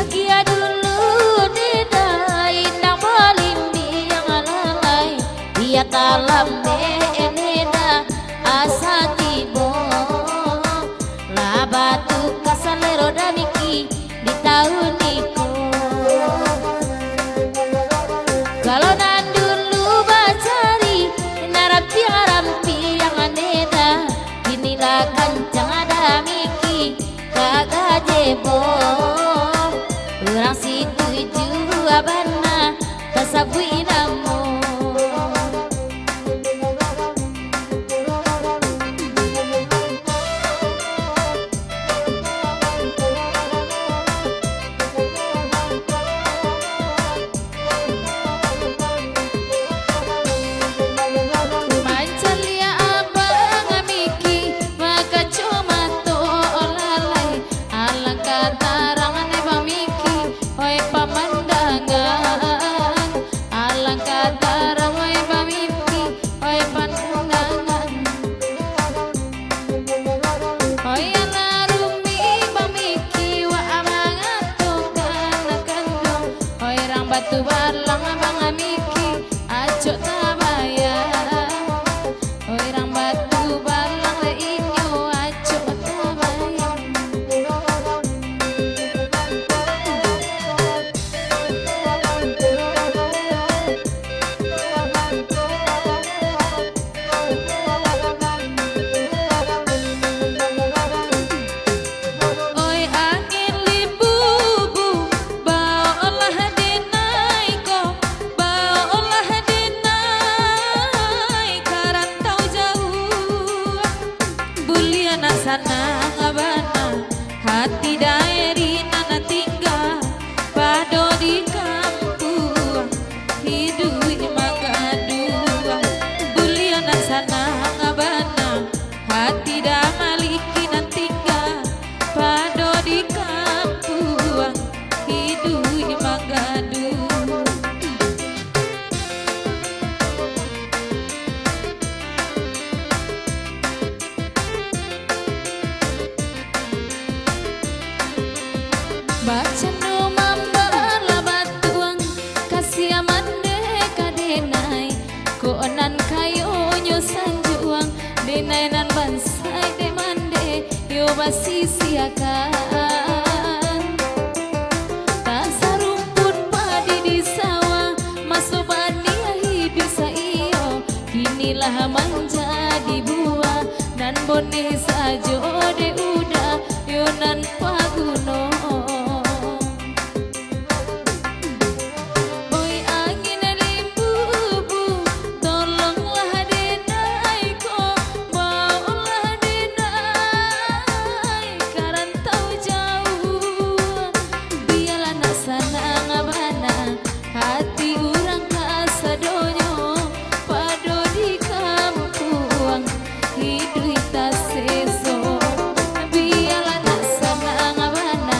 Dia dulu didai nang melimbi yang lalai, dia talam eneda asa tibo lah batu kasalero damiki di tahun niku. Kalau nan dulu bacari narampi arampi yang aneda, inilah kancang ada miki kagak jebo. Orang situ jua bana tasabui namo. Mancalia abang amiki maka cuma to olalai alangkah tarangan bang miki oi pamandangan, alangkah tarang oi bang miki oi pandangan. Oi anarumi bang miki wa amangatokan kandung oi rang batu balang bang amiki aco tabayar. Oi rang batu balang le inyo aco tabayar. Oi angin libubu bau olah denai ko, bau olah denai karantau jauh. Bulian sana ngabana hati daeri nana tinggal pado di kampung hidui magadua. Bulian sana ngabana hati da maliki nan tinggal pado di kampung hidui magadua. Baca no mambala batuang kasih amande kadenai ko onan kayo nyo sanjuang denai nan bansai de mande yo basisiakan. Tasa rumput padi di sawah masuk bania hidup sa iyo, kinilah menjadi buah nan bone sajo de udah yo nan paguno. Oi angin libubu tolonglah denai ko, baulah denai karantau jauh. Biarlah nak sana ngabana hati urang kasadonyo pado di kampung hidup tak seso. Biarlah nak sana ngabana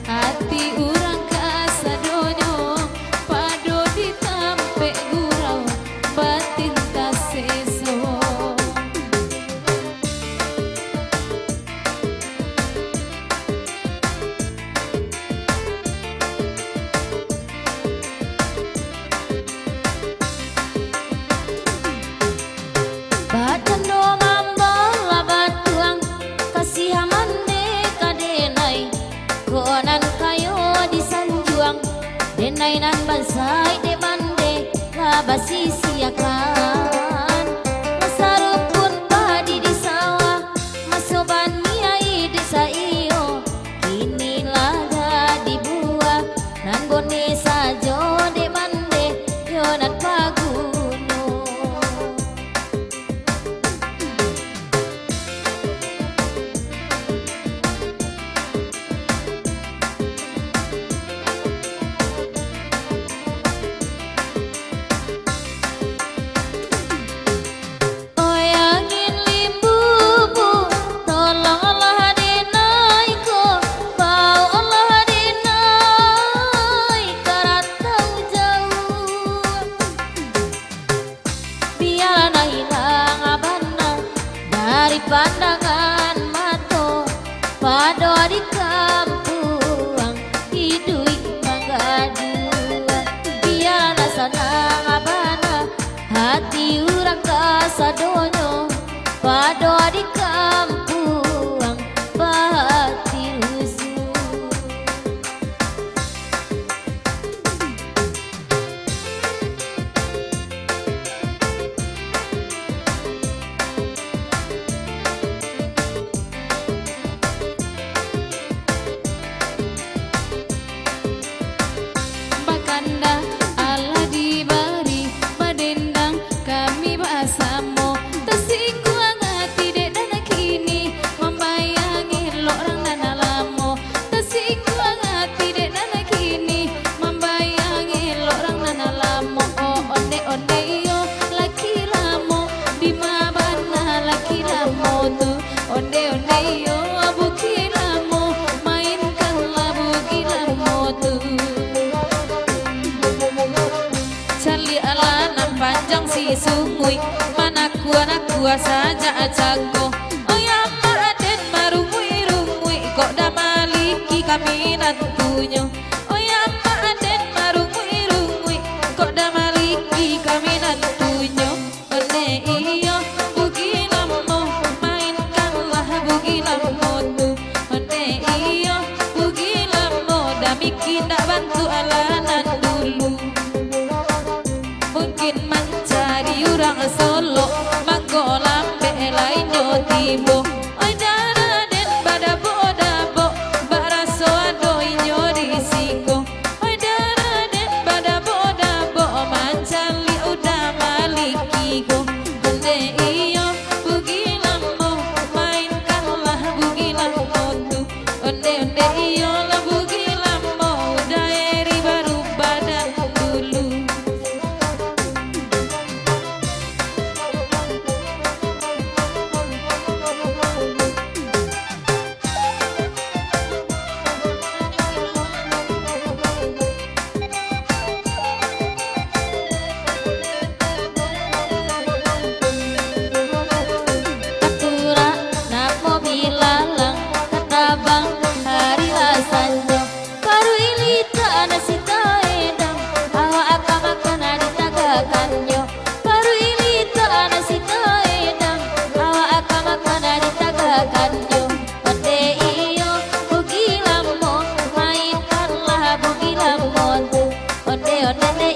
hati urang kasadonyo pado di tampe gurau batin tak seso. Badan do ngambala batuang kasih amande kadenai ko onan kayo di sanjuang denai nan bansai de mande la basisiakan. Masarupun padi di sawah masoban niai desa iyo, kini laga dibuah nan bone sajo sadonyo pado di kampung pati lusu. Bakanda ala dibari badendang kami basamo tasiku angati dek dana kini membayangi lorang dana lamo tasiku angati dek dana kini membayangi lorang dana lamo oh onde onde yo laki lamo di mabana laki lamo tu onde onde yo buki lamo mainkanlah buki lamo tu. Cali alanan panjang si sungui mana kuah saja jago. Oh ya Aden marungui kok dah maliki kami nantunya. Oh ya Aden marungui kok dah maliki kami nantunya. Onde iyo bugi lamo mainkanlah bugi lamo tu. Onde iyo bugi lamo dah bikin dak bantu alanan dulu. Mungkin mencari orang Solo manggo lambe lainyo tibo. Oi dana den badabo dabo baraso ado inyo risiko. Oi dana den badabo dabo mancali udah malikigo. Onde iyo bugi lamo mainkanlah bugi lamo tu. Onde onde iyo lah bugi lamo udah eri baru badan dulu. Katura namo bilalang katabang hari lasanjo karu ilita nasita edam awa akamakan aditagakanyo karu ilita nasita edam awa akamakan aditagakanyo. Onde iyo bugi lamo mainkanlah bugi lamo tu. Onde onde